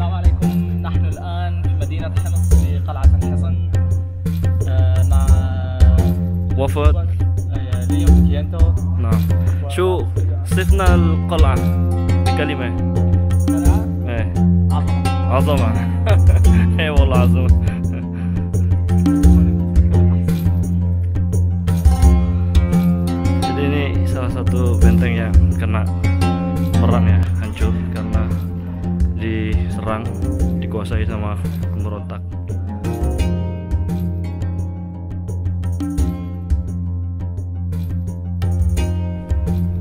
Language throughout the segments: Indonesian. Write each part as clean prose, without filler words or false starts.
السلام عليكم. نحن الآن في مدينة حمص في قلعة الحصن مع وفد ليوم كيانتو. نعم. شو صفنا القلعة بكلمة؟ قلعة ايه عظمة. عظمة. ايه والله عظمة. Jadi ini salah satu benteng yang kena perang ya, hancur karena diserang, dikuasai sama pemberontak.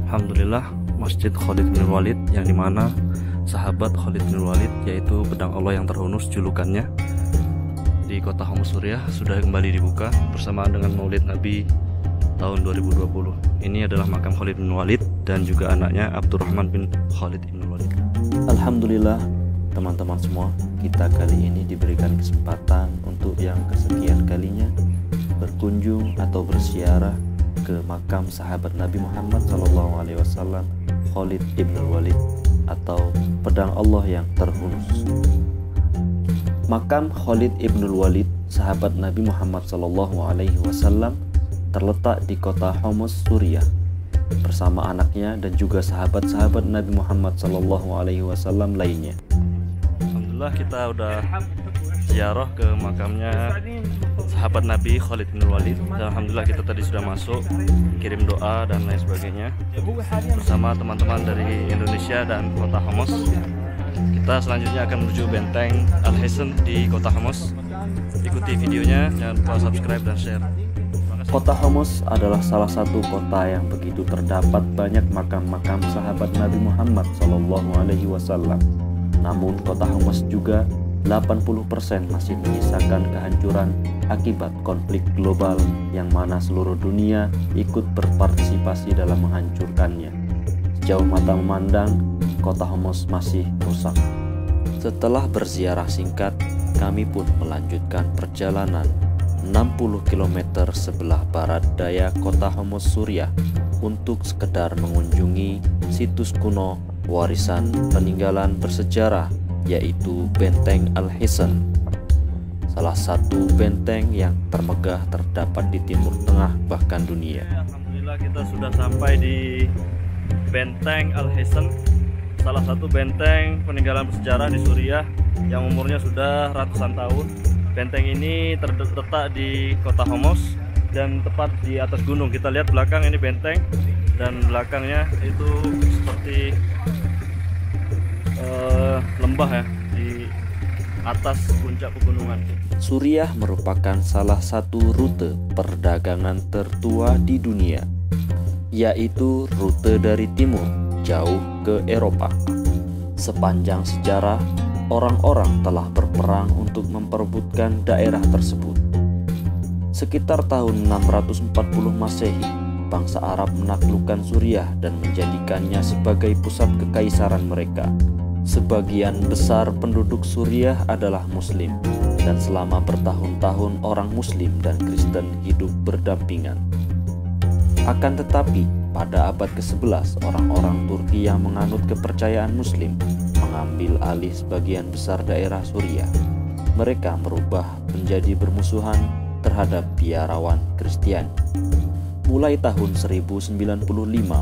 Alhamdulillah, Masjid Khalid bin Walid yang dimana sahabat Khalid bin Walid, yaitu pedang Allah yang terhunus julukannya, di kota Homs Suriah sudah kembali dibuka bersamaan dengan Maulid Nabi tahun 2020. Ini adalah makam Khalid bin Walid dan juga anaknya Abdurrahman bin Khalid bin Walid. Alhamdulillah teman-teman semua, kita kali ini diberikan kesempatan untuk yang kesekian kalinya berkunjung atau berziarah ke makam sahabat Nabi Muhammad SAW, Khalid bin Walid atau pedang Allah yang terhunus. Makam Khalid bin Walid, sahabat Nabi Muhammad SAW, terletak di kota Homs, Suriah, bersama anaknya dan juga sahabat-sahabat Nabi Muhammad SAW lainnya. Alhamdulillah kita udah ziarah ke makamnya sahabat Nabi Khalid bin Walid, dan alhamdulillah kita tadi sudah masuk, kirim doa dan lain sebagainya bersama teman-teman dari Indonesia dan kota Homs. Kita selanjutnya akan menuju benteng Al-Hisan di kota Homs. Ikuti videonya, jangan lupa subscribe dan share. Kota Homs adalah salah satu kota yang begitu terdapat banyak makam-makam sahabat Nabi Muhammad SAW. Namun kota Homs juga 80% masih menyisakan kehancuran akibat konflik global yang mana seluruh dunia ikut berpartisipasi dalam menghancurkannya. Sejauh mata memandang, kota Homs masih rusak. Setelah berziarah singkat, kami pun melanjutkan perjalanan 60 km sebelah barat daya kota Homs, Suriah untuk sekedar mengunjungi situs kuno warisan peninggalan bersejarah, yaitu Benteng Al-Hisan, salah satu benteng yang termegah terdapat di Timur Tengah bahkan dunia. Alhamdulillah kita sudah sampai di Benteng Al-Hisan, salah satu benteng peninggalan bersejarah di Suriah yang umurnya sudah ratusan tahun. Benteng ini terletak di kota Homs dan tepat di atas gunung. Kita lihat belakang ini benteng, dan belakangnya itu seperti lembah ya, di atas puncak pegunungan. Suriah merupakan salah satu rute perdagangan tertua di dunia, yaitu rute dari timur jauh ke Eropa. Sepanjang sejarah, orang-orang telah berperang untuk memperebutkan daerah tersebut. Sekitar tahun 640 Masehi, bangsa Arab menaklukkan Suriah dan menjadikannya sebagai pusat kekaisaran mereka. Sebagian besar penduduk Suriah adalah Muslim, dan selama bertahun-tahun orang Muslim dan Kristen hidup berdampingan. Akan tetapi, pada abad ke-11, orang-orang Turki yang menganut kepercayaan Muslim mengambil alih sebagian besar daerah Suriah. Mereka merubah menjadi bermusuhan terhadap biarawan Kristiani. Mulai tahun 1095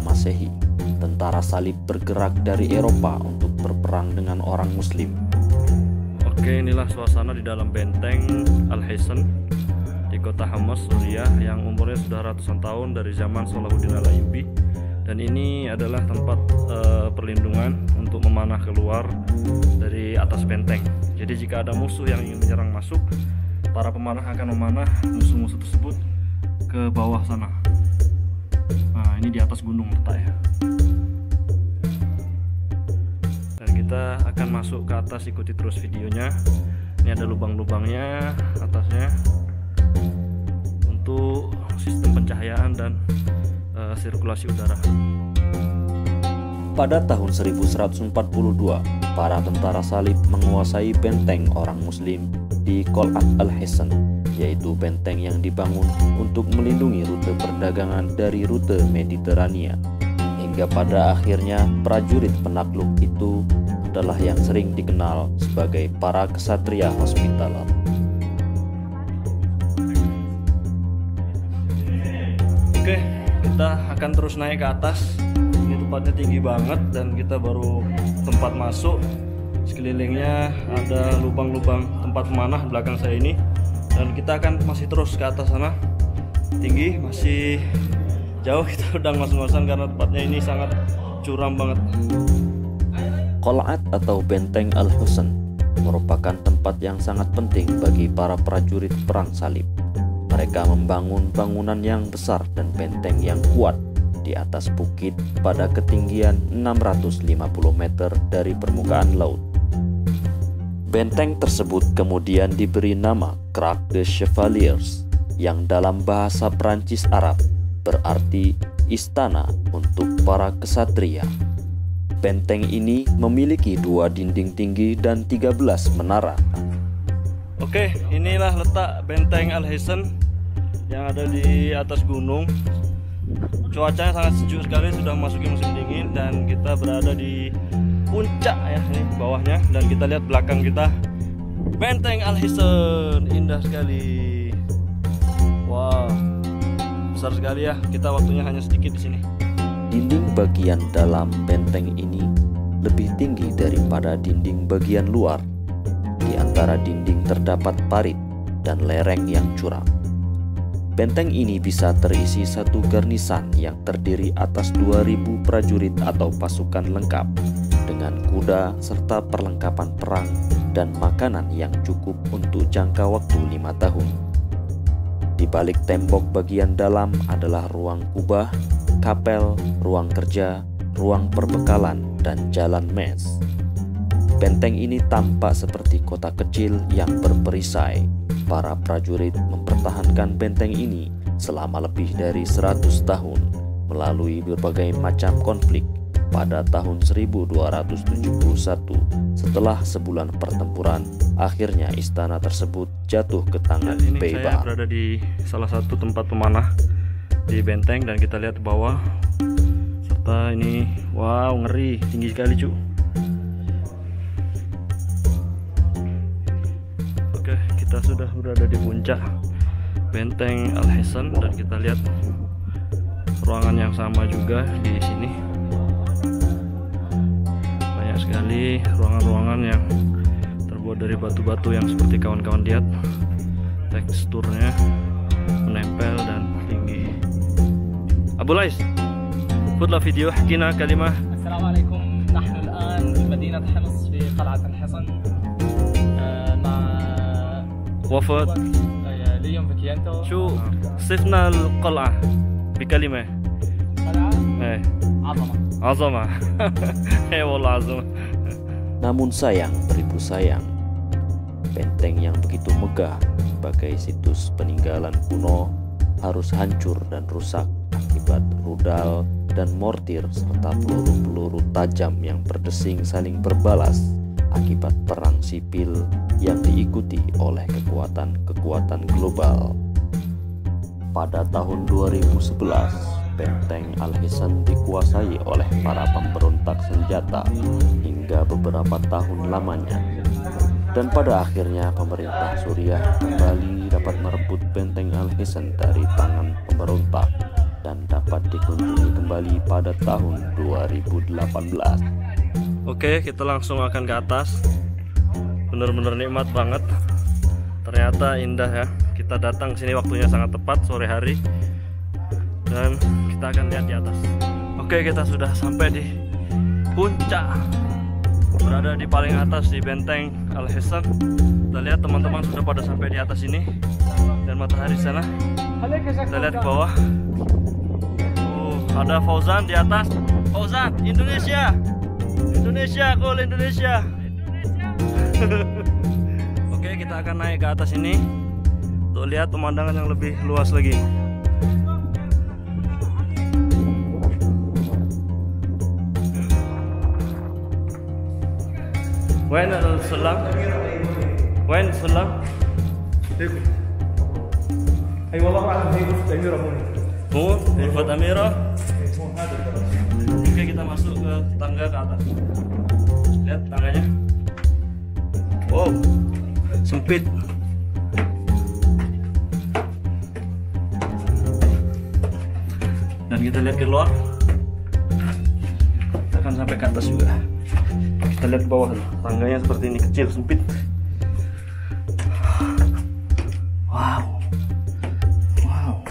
Masehi, tentara salib bergerak dari Eropa untuk berperang dengan orang Muslim. Oke, inilah suasana di dalam benteng Al-Hisan di kota Homs, Suriah, yang umurnya sudah ratusan tahun dari zaman Salahuddin Al-Ayyubi. Dan ini adalah tempat perlindungan untuk memanah keluar dari atas benteng. Jadi jika ada musuh yang ingin menyerang masuk, para pemanah akan memanah musuh-musuh tersebut ke bawah sana. Nah, ini di atas gunung letaknya. Dan kita akan masuk ke atas, ikuti terus videonya. Ini ada lubang-lubangnya atasnya untuk sistem pencahayaan dan sirkulasi udara. Pada tahun 1142, para tentara salib menguasai benteng orang Muslim di Qal'at Al-Hisan, yaitu benteng yang dibangun untuk melindungi rute perdagangan dari rute Mediterania. Hingga pada akhirnya prajurit penakluk itu adalah yang sering dikenal sebagai para kesatria Hospitaller. Oke, kita akan terus naik ke atas. Ini tempatnya tinggi banget dan kita baru tempat masuk. Sekelilingnya ada lubang-lubang tempat memanah di belakang saya ini. Dan kita akan masih terus ke atas sana. Tinggi, masih jauh kita udah ngos-ngosan karena tempatnya ini sangat curam banget. Qal'at atau Benteng Al-Husain merupakan tempat yang sangat penting bagi para prajurit perang salib. Mereka membangun bangunan yang besar dan benteng yang kuat di atas bukit pada ketinggian 650 meter dari permukaan laut. Benteng tersebut kemudian diberi nama Crac des Chevaliers, yang dalam bahasa Prancis Arab berarti istana untuk para kesatria. Benteng ini memiliki 2 dinding tinggi dan 13 menara. Oke, inilah letak Benteng Al-Husain yang ada di atas gunung. Cuacanya sangat sejuk sekali, sudah memasuki musim dingin dan kita berada di puncak ya, ini bawahnya, dan kita lihat belakang kita Benteng Al-Husain, indah sekali. Wow, besar sekali ya. Kita waktunya hanya sedikit di sini. Dinding bagian dalam benteng ini lebih tinggi daripada dinding bagian luar. Di antara dinding terdapat parit dan lereng yang curam. Benteng ini bisa terisi satu garnisan yang terdiri atas 2000 prajurit atau pasukan lengkap dengan kuda serta perlengkapan perang dan makanan yang cukup untuk jangka waktu 5 tahun. Di balik tembok bagian dalam adalah ruang kubah, kapel, ruang kerja, ruang perbekalan, dan jalan mes. Benteng ini tampak seperti kota kecil yang berperisai. Para prajurit mempertahankan benteng ini selama lebih dari 100 tahun melalui berbagai macam konflik. Pada tahun 1271, setelah sebulan pertempuran, akhirnya istana tersebut jatuh ke tangan Beibar. Saya berada di salah satu tempat pemanah di benteng dan kita lihat ke bawah. Serta ini, wow, ngeri, tinggi sekali cu. Oke, kita sudah berada di puncak Benteng Al-Husain dan kita lihat ruangan yang sama juga di sini. Banyak sekali ruangan-ruangan yang terbuat dari batu-batu yang seperti kawan-kawan lihat, teksturnya menempel dan tinggi. Abu Lais, خذ فيديو حكينا كلمة. السلام عليكم. نحن الآن في مدينة حمص في قلعة الحصن مع وفد ليوم فيكيانتو. شو صفنا القلعة بكلمة؟ قلعة عظمة. عظمة. عظمة. اي والله عظمة. Namun sayang, beribu sayang, benteng yang begitu megah sebagai situs peninggalan kuno harus hancur dan rusak akibat rudal dan mortir serta peluru-peluru tajam yang berdesing saling berbalas akibat perang sipil yang diikuti oleh kekuatan-kekuatan global. Pada tahun 2011, Benteng Al-Husain dikuasai oleh para pemberontak senjata hingga beberapa tahun lamanya. Dan pada akhirnya pemerintah Suriah kembali dapat merebut Benteng Al-Husain dari tangan pemberontak dan dapat dikunjungi kembali pada tahun 2018. Oke, kita langsung akan ke atas. Bener-bener nikmat banget. Ternyata indah ya. Kita datang ke sini waktunya sangat tepat, sore hari. Dan kita akan lihat di atas. Oke, kita sudah sampai di puncak. Berada di paling atas di Benteng Al-Husain. Kita lihat teman-teman sudah pada sampai di atas ini. Dan matahari sana. Kita lihat ke bawah. Ada Fauzan di atas. Fauzan, Indonesia. Indonesia, gol Indonesia. Oke, kita akan naik ke atas ini untuk lihat pemandangan yang lebih luas lagi. وين السلم؟ وين السلم؟ اي والله اعلم هي غرفه اميره هون. هون غرفة أميرة. Oke, kita masuk ke tangga ke atas. Lihat tangganya. Wow, sempit. Dan kita lihat ke luar. Kita akan sampai ke atas juga. Kita lihat ke bawah. Tangganya seperti ini, kecil, sempit. Wow. Wow.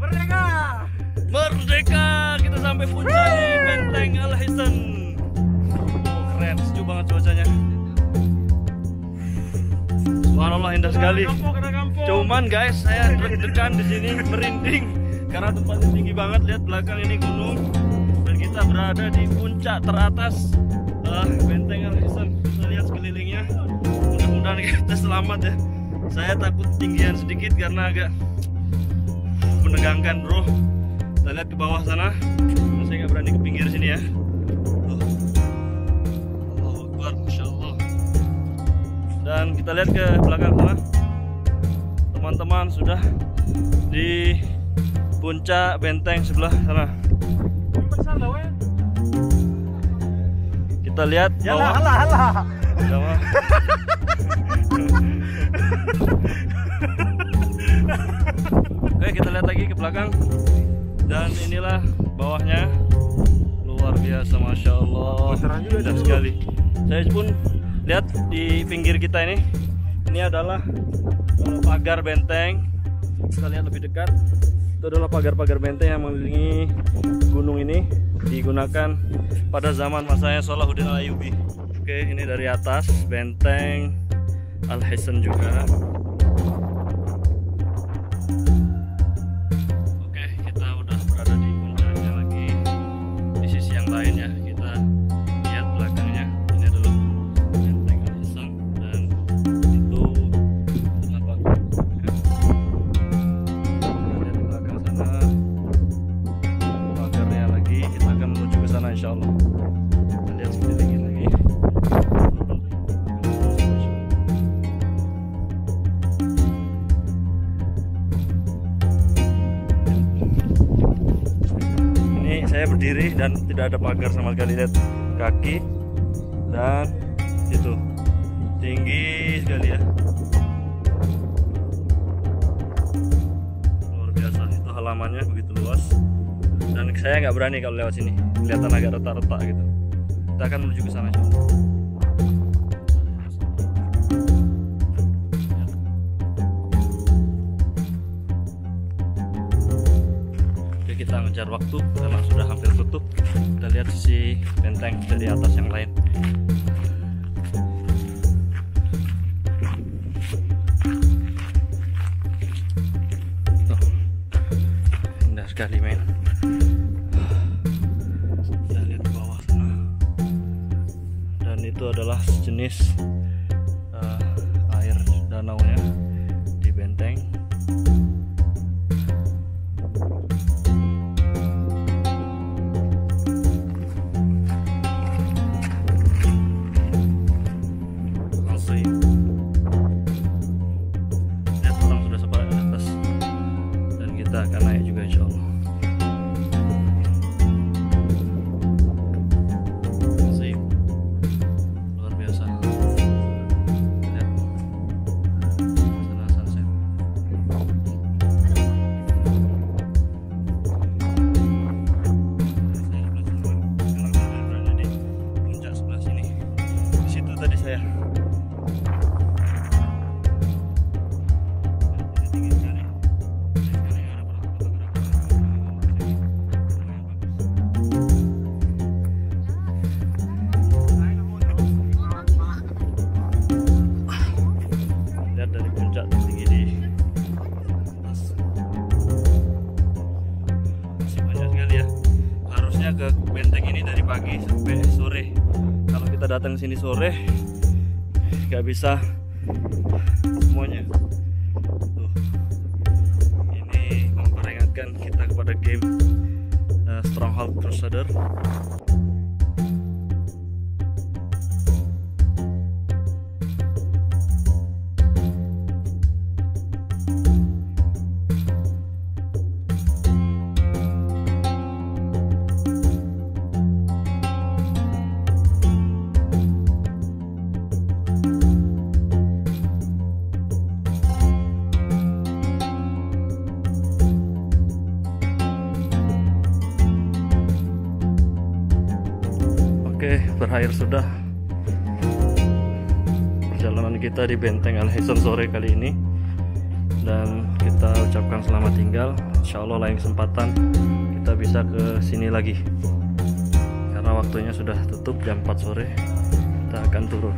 Merdeka! Merdeka! Kita sampai puncak di Benteng Al-Hisan. Keren, sejuk banget cuacanya. Subhanallah, indah sekali. Cuman guys, saya deg-degan di sini, merinding karena tempatnya tinggi banget. Lihat belakang ini gunung dan kita berada di puncak teratas Benteng Al-Hisan. Kita lihat sekelilingnya. Mudah-mudahan kita selamat ya. Saya takut tinggian sedikit karena agak menegangkan, bro. Kita lihat ke bawah sana. Saya nggak berani ke pinggir sini ya. Allahu Akbar, Masya Allah. Dan kita lihat ke belakang sana. Teman-teman sudah di puncak benteng sebelah sana. Kita lihat bawah. Halah. Oke, kita lihat lagi ke belakang. Dan inilah bawahnya. Luar biasa, Masya Allah. Indah sekali. Saya pun lihat di pinggir kita ini. Ini adalah pagar benteng. Kita lihat lebih dekat. Itu adalah pagar-pagar benteng yang mengelilingi gunung ini. Digunakan pada zaman masanya Salahuddin Al-Ayyubi. Oke, ini dari atas Benteng Al-Hisan juga. Oke, kita udah berada di puncaknya lagi. Di sisi yang lain ya, kita lihat belakangnya. Ini adalah Benteng Al-Hisan dan itu kenapa? Lihat di belakang sana. Pagarnya lagi, kita akan menuju ke sana insya Allah. Kita lihat sekeliling lagi. Saya berdiri dan tidak ada pagar sama sekali. Lihat kaki dan itu tinggi sekali ya, luar biasa. Itu halamannya begitu luas dan saya nggak berani kalau lewat sini, kelihatan agak retak-retak gitu. Kita akan menuju ke sana. Kita ngejar waktu karena sudah hampir tutup. Kita lihat sisi benteng dari atas yang lain. Tuh, indah sekali men. Kita lihat ke bawah sana. Dan itu adalah sejenis air danaunya di benteng. Lihat orang sudah sampai di atas dan kita akan naik juga insya Allah. Masih luar biasa. Lihat sana sunset. Sekarang saya berada di puncak sebelah sini. Di situ tadi saya. Lihat dari puncak tertinggi di atas. Masih banyak sekali ya. Harusnya ke benteng ini dari pagi sampai sore. Kalau kita datang sini sore, nggak bisa semuanya. Tuh, ini memperingatkan kita kepada game Stronghold Crusader. berakhir sudah perjalanan kita di Benteng Al Hisn sore kali ini, dan kita ucapkan selamat tinggal. Insya Allah lain kesempatan kita bisa ke sini lagi, karena waktunya sudah tutup jam 4 sore. Kita akan turun.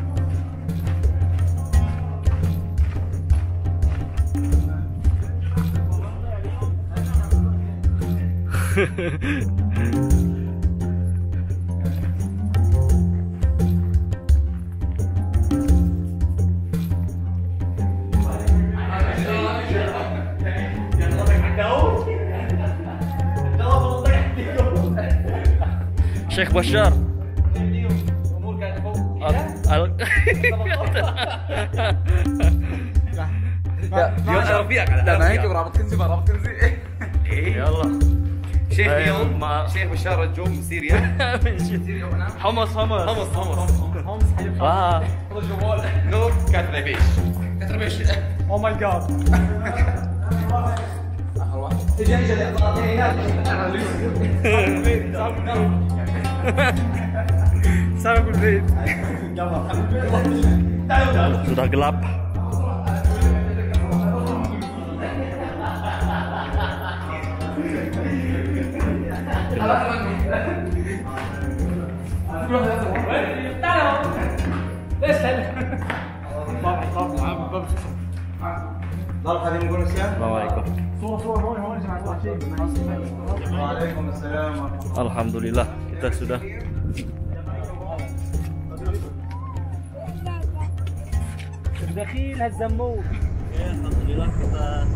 Sheikh Bashar. Ya Allah. شيخ اليوم شيخ بشار الجوم من سوريا. حمص نور كاتربيش. Oh my god. Sudah gelap. Assalamualaikum. Alhamdulillah kita sudah alhamdulillah kita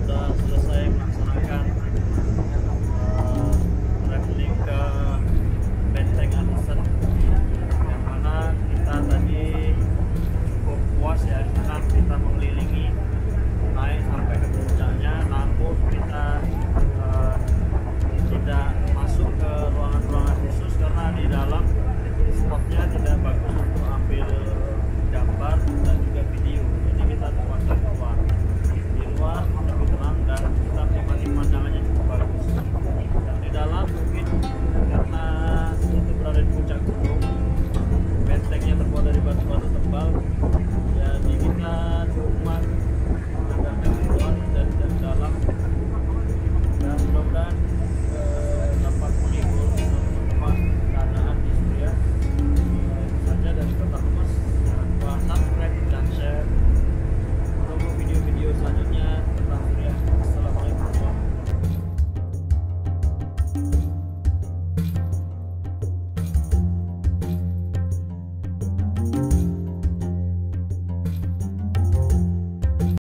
sudah selesai melaksanakan traveling ke